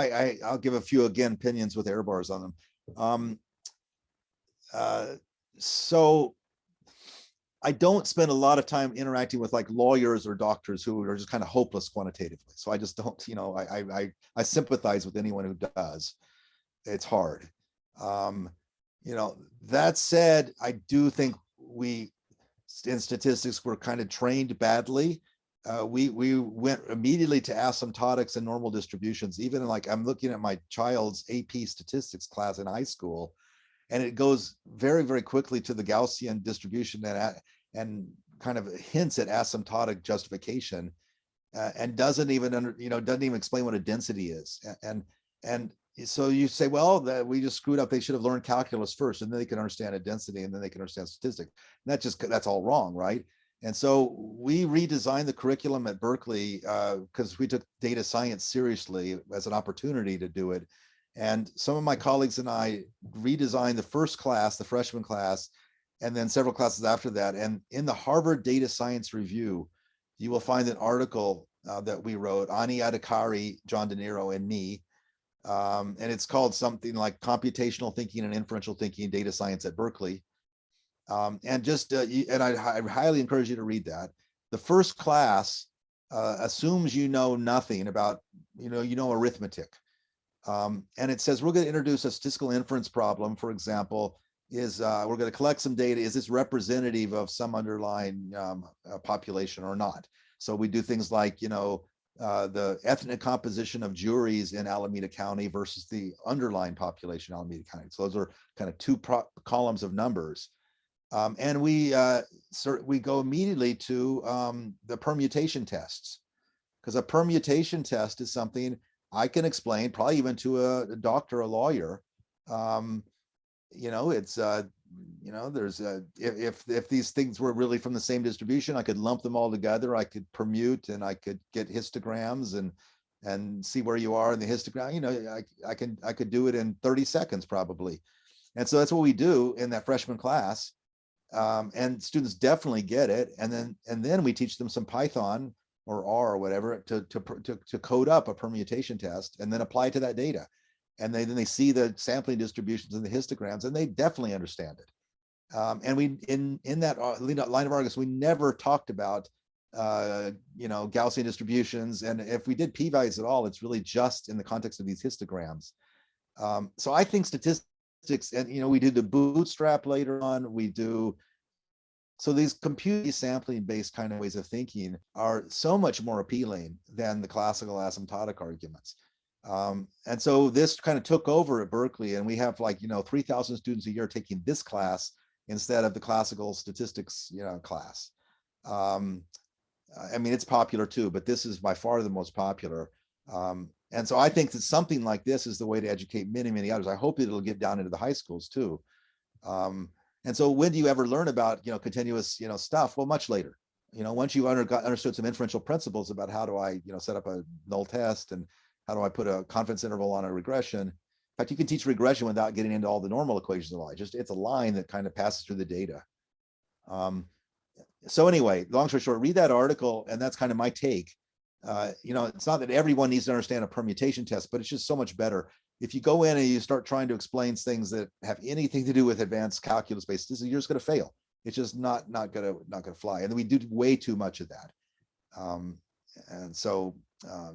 I'll give a few, again, opinions with error bars on them. So I don't spend a lot of time interacting with like lawyers or doctors who are just kind of hopeless quantitatively. So I just don't, you know, I sympathize with anyone who does. It's hard. You know, that said, I do think in statistics were kind of trained badly. We went immediately to asymptotics and normal distributions. Even like I'm looking at my child's AP statistics class in high school, and it goes very, very quickly to the Gaussian distribution and kind of hints at asymptotic justification, and doesn't even doesn't even explain what a density is. And so you say, well, that we just screwed up. They should have learned calculus first, and then they can understand a density, and then they can understand statistics. And that's all wrong, right? And so we redesigned the curriculum at Berkeley because we took data science seriously as an opportunity to do it. And some of my colleagues and I redesigned the first class, the freshman class, and then several classes after that. And in the Harvard Data Science Review, you will find an article that we wrote, Ani Adhikari, John De Niro, and me. And it's called something like Computational Thinking and Inferential Thinking, Data Science at Berkeley. And just, and I highly encourage you to read that. The first class assumes you know nothing about, arithmetic. And it says, we're going to introduce a statistical inference problem, for example, is we're going to collect some data. Is this representative of some underlying population or not? So we do things like, the ethnic composition of juries in Alameda County versus the underlying population in Alameda County. So those are kind of two columns of numbers. And we go immediately to the permutation tests, because a permutation test is something I can explain, probably even to a doctor, a lawyer. It's there's if these things were really from the same distribution, I could lump them all together. I could permute, and I could get histograms and see where you are in the histogram. I could do it in 30 seconds probably. And so that's what we do in that freshman class. And students definitely get it. And then we teach them some Python or R or whatever to code up a permutation test and then apply it to that data. And then they see the sampling distributions and the histograms, and they definitely understand it. And we in that line of arguments, we never talked about Gaussian distributions. And if we did p-values at all, it's really just in the context of these histograms. So I think statistics, and we do the bootstrap later on, so these computer sampling based kind of ways of thinking are so much more appealing than the classical asymptotic arguments. And so this kind of took over at Berkeley, and we have 3,000 students a year taking this class instead of the classical statistics class. It's popular too, but this is by far the most popular. And so I think that something like this is the way to educate many, many others. I hope it'll get down into the high schools too. And so when do you ever learn about, continuous, stuff? Well, much later. Once you've understood some inferential principles about how do I, set up a null test, and how do I put a confidence interval on a regression. In fact, you can teach regression without getting into all the normal equations of line. It's a line that kind of passes through the data. So anyway, long story short, read that article, and that's kind of my take. It's not that everyone needs to understand a permutation test, but it's just so much better. If you go in and you start trying to explain things that have anything to do with advanced calculus-based, you're just going to fail. It's just not going to fly. And we do way too much of that. And so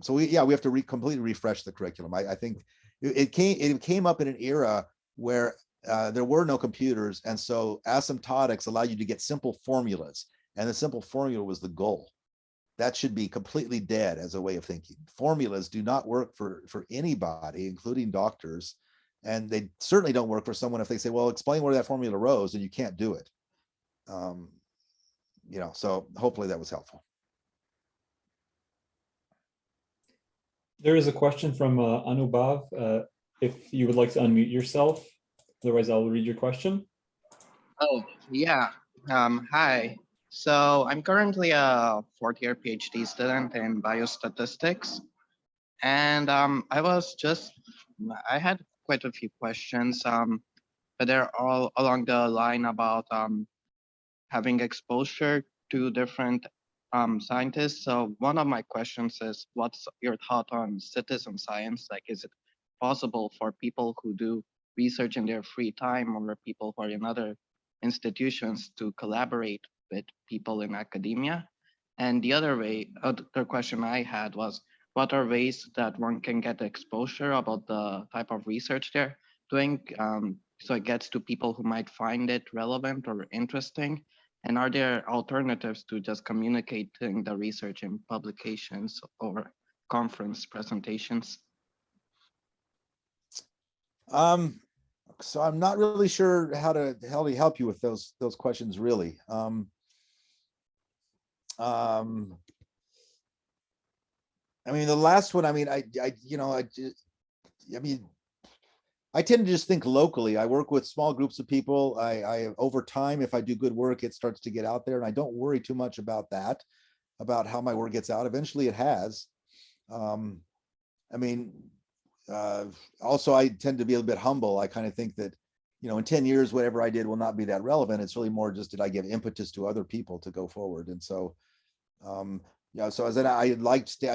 we have to completely refresh the curriculum. I think it came up in an era where there were no computers, and so asymptotics allow you to get simple formulas, and the simple formula was the goal. That should be completely dead as a way of thinking. Formulas do not work for anybody, including doctors, and they certainly don't work for someone if they say, well, explain where that formula arose, and you can't do it. So hopefully that was helpful. There is a question from Anubhav. If you would like to unmute yourself, otherwise I'll read your question. Oh, yeah. Hi. So I'm currently a fourth-year PhD student in biostatistics. And I had quite a few questions, but they're all along the line about having exposure to different scientists. So one of my questions is, what's your thought on citizen science? Like, is it possible for people who do research in their free time, or people who are in other institutions, to collaborate with people in academia? And the other question I had was, what are ways that one can get exposure about the type of research they're doing, so it gets to people who might find it relevant or interesting? And are there alternatives to just communicating the research in publications or conference presentations? So I'm not really sure how to help you with those questions really. I mean, the last one, I mean, I tend to just think locally. I work with small groups of people. I over time, if I do good work, it starts to get out there, and I don't worry too much about that, about how my work gets out. Eventually it has. I mean, also I tend to be a little bit humble. I kind of think that, you know, in 10 years, whatever I did will not be that relevant. It's really more just, did I give impetus to other people to go forward? And so, yeah, so as I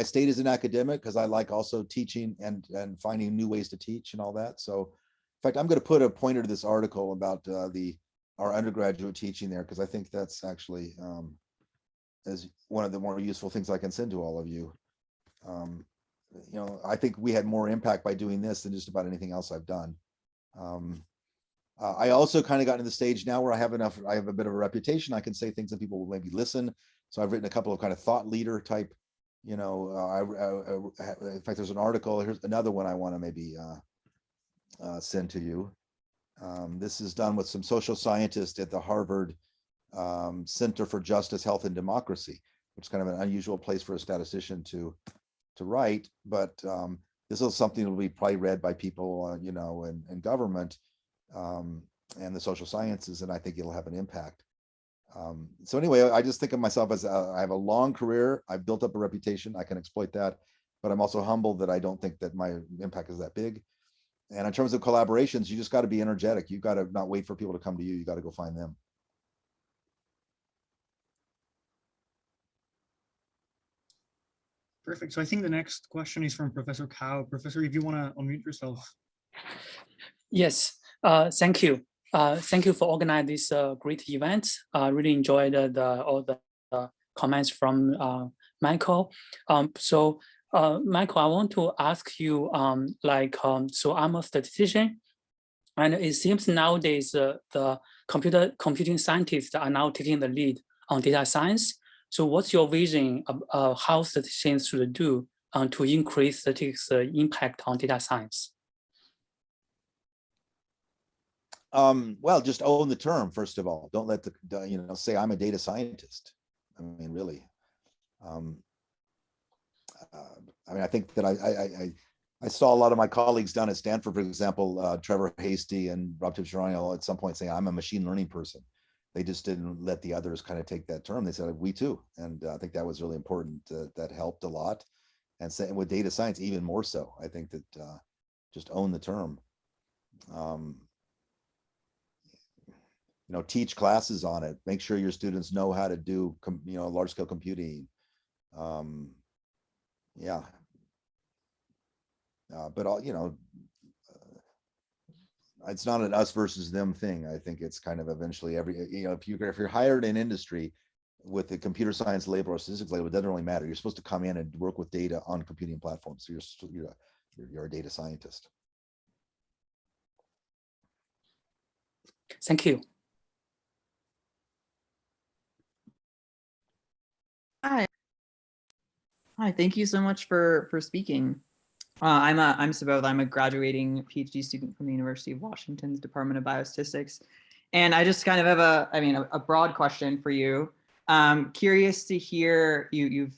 stayed as an academic because I like also teaching and finding new ways to teach and all that. So in fact, I'm going to put a pointer to this article about our undergraduate teaching there, because I think that's actually is one of the more useful things I can send to all of you. You know, I think we had more impact by doing this than just about anything else I've done. I also kind of gotten to the stage now where I have a bit of a reputation. I can say things that people will maybe listen. So I've written a couple of kind of thought leader type, you know, in fact, there's an article, here's another one I want to maybe send to you. This is done with some social scientists at the Harvard Center for Justice, Health, and Democracy, which is kind of an unusual place for a statistician to write, but this is something that will be probably read by people, you know, in government and the social sciences, and I think it'll have an impact. So anyway, I just think of myself as I have a long career. I've built up a reputation. I can exploit that, but I'm also humbled that I don't think that my impact is that big. And in terms of collaborations, you just got to be energetic. You've got to not wait for people to come to you. You got to go find them. Perfect. So I think the next question is from Professor Cow. Professor, if you want to unmute yourself. Yes, thank you. Thank you for organizing this great event. I really enjoyed all the comments from Michael. So Michael, I want to ask you, so I'm a statistician, and it seems nowadays the computing scientists are now taking the lead on data science. So what's your vision of how statisticians should do to increase statistics impact on data science? Well, just own the term, first of all. Don't let you know, say I'm a data scientist. I mean, really. I mean, I think that I saw a lot of my colleagues down at Stanford, for example, Trevor Hasty and Rob Tibshirani at some point saying, I'm a machine learning person. They just didn't let the others kind of take that term. They said, we too. And I think that was really important. That helped a lot. And with data science, even more so. I think that just own the term. You know, teach classes on it. Make sure your students know how to do, you know, large scale computing. Yeah. But all, you know, it's not an us versus them thing. I think it's kind of eventually you know, if you're hired in industry with the computer science label or statistics label, it doesn't really matter. You're supposed to come in and work with data on computing platforms. So you're a data scientist. Thank you. Hi. Thank you so much for speaking. I'm Subodh. I'm a graduating PhD student from the University of Washington's Department of Biostatistics. And I just kind of have a broad question for you. Curious to hear, you've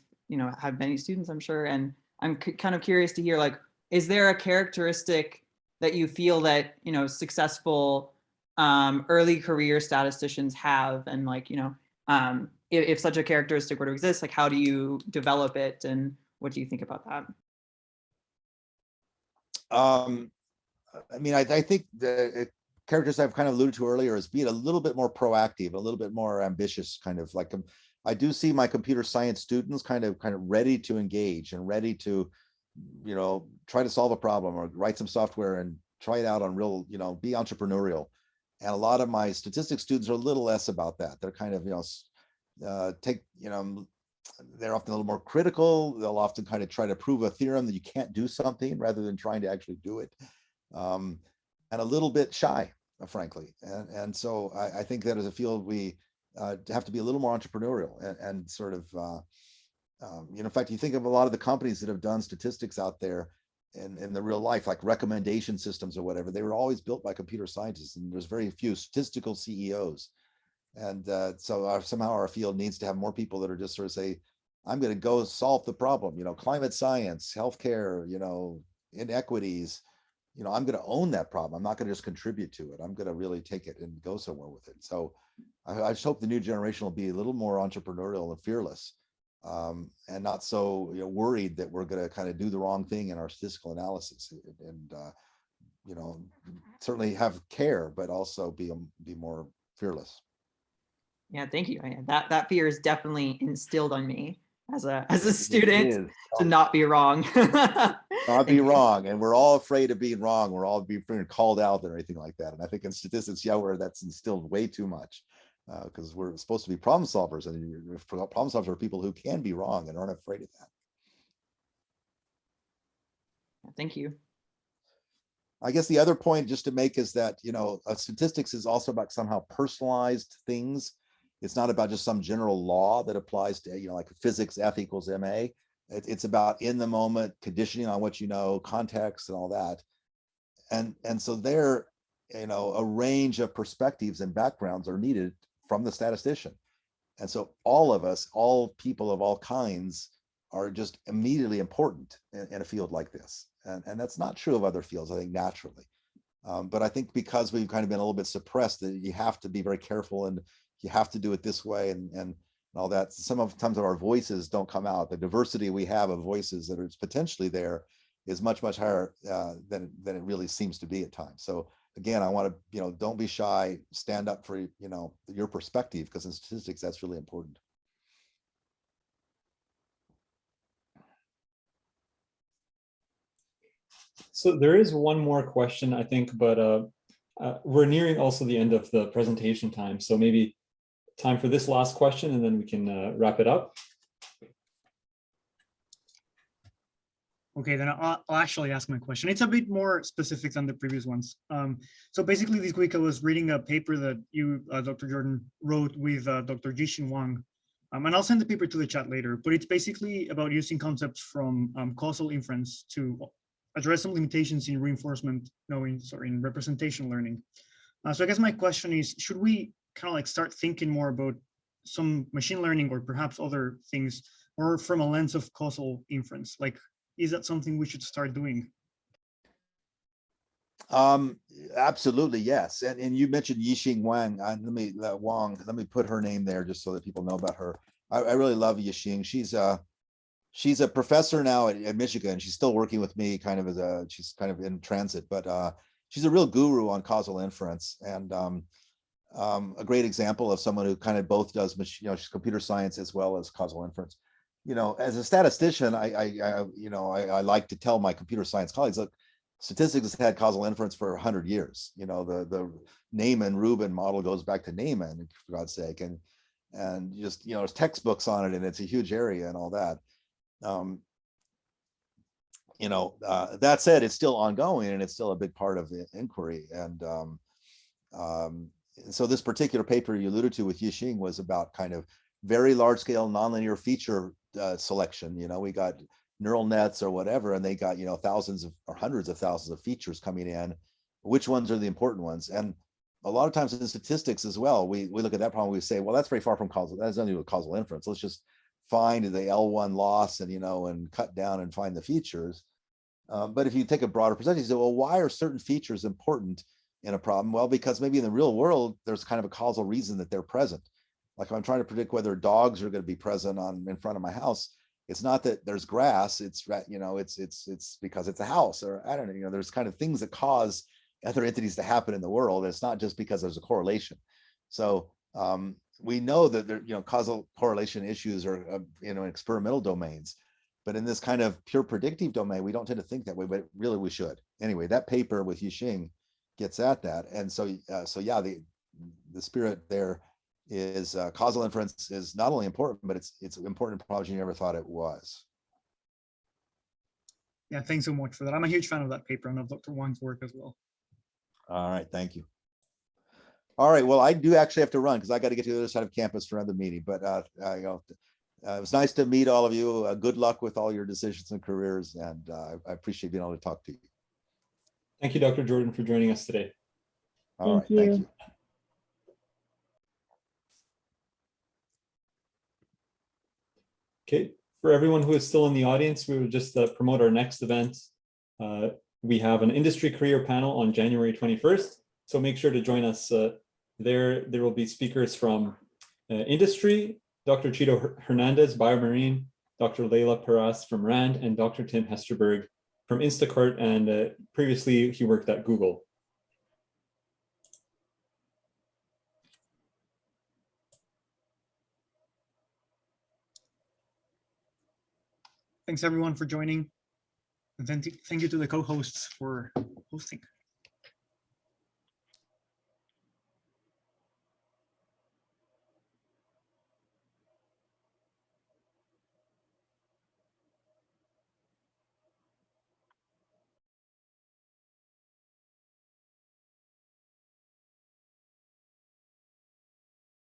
had many students, I'm sure, and I'm kind of curious to hear, like, is there a characteristic that you feel that, you know, successful early career statisticians have, and like, you know, if such a characteristic were to exist, like, how do you develop it, and what do you think about that? I mean, I think the characters I've kind of alluded to earlier is being a little bit more proactive, a little bit more ambitious, kind of like I do see my computer science students kind of ready to engage and ready to, you know, try to solve a problem or write some software and try it out on real, you know, be entrepreneurial. And a lot of my statistics students are a little less about that. They're kind of, you know, they're often a little more critical. They'll often kind of try to prove a theorem that you can't do something rather than trying to actually do it. And a little bit shy, frankly. And so I think that as a field, we have to be a little more entrepreneurial and sort of, in fact, you think of a lot of the companies that have done statistics out there in the real life, like recommendation systems or whatever, they were always built by computer scientists, and there's very few statistical CEOs. And so somehow our field needs to have more people that are just sort of say, I'm going to go solve the problem, climate science, healthcare, inequities, I'm going to own that problem. I'm not going to just contribute to it. I'm going to really take it and go somewhere with it. So I just hope the new generation will be a little more entrepreneurial and fearless, and not so worried that we're going to kind of do the wrong thing in our statistical analysis, and certainly have care, but also be more fearless. Yeah, thank you. That fear is definitely instilled on me as a student to not be wrong. Not be wrong, and we're all afraid of being wrong. We're all being called out or anything like that. And I think in statistics, where that's instilled way too much, because we're supposed to be problem solvers, and problem solvers are people who can be wrong and aren't afraid of that. Thank you. I guess the other point just to make is that, statistics is also about somehow personalized things. It's not about just some general law that applies to, like physics, F equals MA. It's about in the moment conditioning on what context and all that. And so there, a range of perspectives and backgrounds are needed from the statistician. And so all of us, all people of all kinds, are just immediately important in a field like this. And that's not true of other fields, I think, naturally. But I think because we've kind of been a little bit suppressed, that you have to be very careful and you have to do it this way and all that. Sometimes our voices don't come out. The diversity we have of voices that are potentially there is much, much higher than it really seems to be at times. So again, I want to, don't be shy, stand up for, your perspective, because in statistics, that's really important. So there is one more question, I think, but we're nearing also the end of the presentation time. So maybe time for this last question, and then we can wrap it up. Okay, then I'll actually ask my question. It's a bit more specific than the previous ones. So basically this week I was reading a paper that you, Dr. Jordan, wrote with Dr. Jixing Wang. And I'll send the paper to the chat later, but it's basically about using concepts from causal inference to address some limitations in reinforcement, in representation learning. So I guess my question is, should we kind of like start thinking more about some machine learning or perhaps other things, or from a lens of causal inference? Like, is that something we should start doing? Absolutely, yes. And you mentioned Yixing Wang. Let me put her name there just so that people know about her. I really love Yixing. She's a professor now at Michigan. She's still working with me, she's kind of in transit, but she's a real guru on causal inference, and a great example of someone who kind of both does, she's computer science as well as causal inference. As a statistician, I like to tell my computer science colleagues, look, statistics has had causal inference for 100 years. The Neyman-Rubin model goes back to Neyman, for God's sake, and just there's textbooks on it, and it's a huge area and all that. That said, it's still ongoing, and it's still a big part of the inquiry. And so this particular paper you alluded to with Yixing was about kind of very large scale nonlinear feature selection. We got neural nets or whatever, and they got thousands of or hundreds of thousands of features coming in. Which ones are the important ones? And a lot of times in statistics as well, we look at that problem, we say, well, that's very far from causal. That has nothing to do with causal inference. Let's just find the L1 loss and and cut down and find the features. But if you take a broader perspective, you say, well, why are certain features important in a problem? Well, because maybe in the real world, there's kind of a causal reason that they're present. Like if I'm trying to predict whether dogs are going to be present in front of my house, it's not that there's grass, it's it's because it's a house, or I don't know, there's kind of things that cause other entities to happen in the world. It's not just because there's a correlation. So we know that there, causal correlation issues are in experimental domains, but in this kind of pure predictive domain, we don't tend to think that way, but really we should. Anyway, that paper with Yixing gets at that. And so yeah, the spirit there is causal inference is not only important, but it's important probably you never thought it was. Yeah, thanks so much for that. I'm a huge fan of that paper and of Dr. Wang's work as well. All right, thank you. All right. Well, I do actually have to run because I got to get to the other side of campus for another meeting. But it was nice to meet all of you. Good luck with all your decisions and careers, and I appreciate being able to talk to you. Thank you, Dr. Jordan, for joining us today. All right. Thank you. Okay, for everyone who is still in the audience, we would just promote our next event. We have an industry career panel on January 21st, so make sure to join us there. There will be speakers from industry, Dr. Chito Hernandez, Biomarine, Dr. Leila Perez from RAND, and Dr. Tim Hesterberg from Instacart, and previously he worked at Google. Thanks everyone for joining. And thank you to the co-hosts for hosting.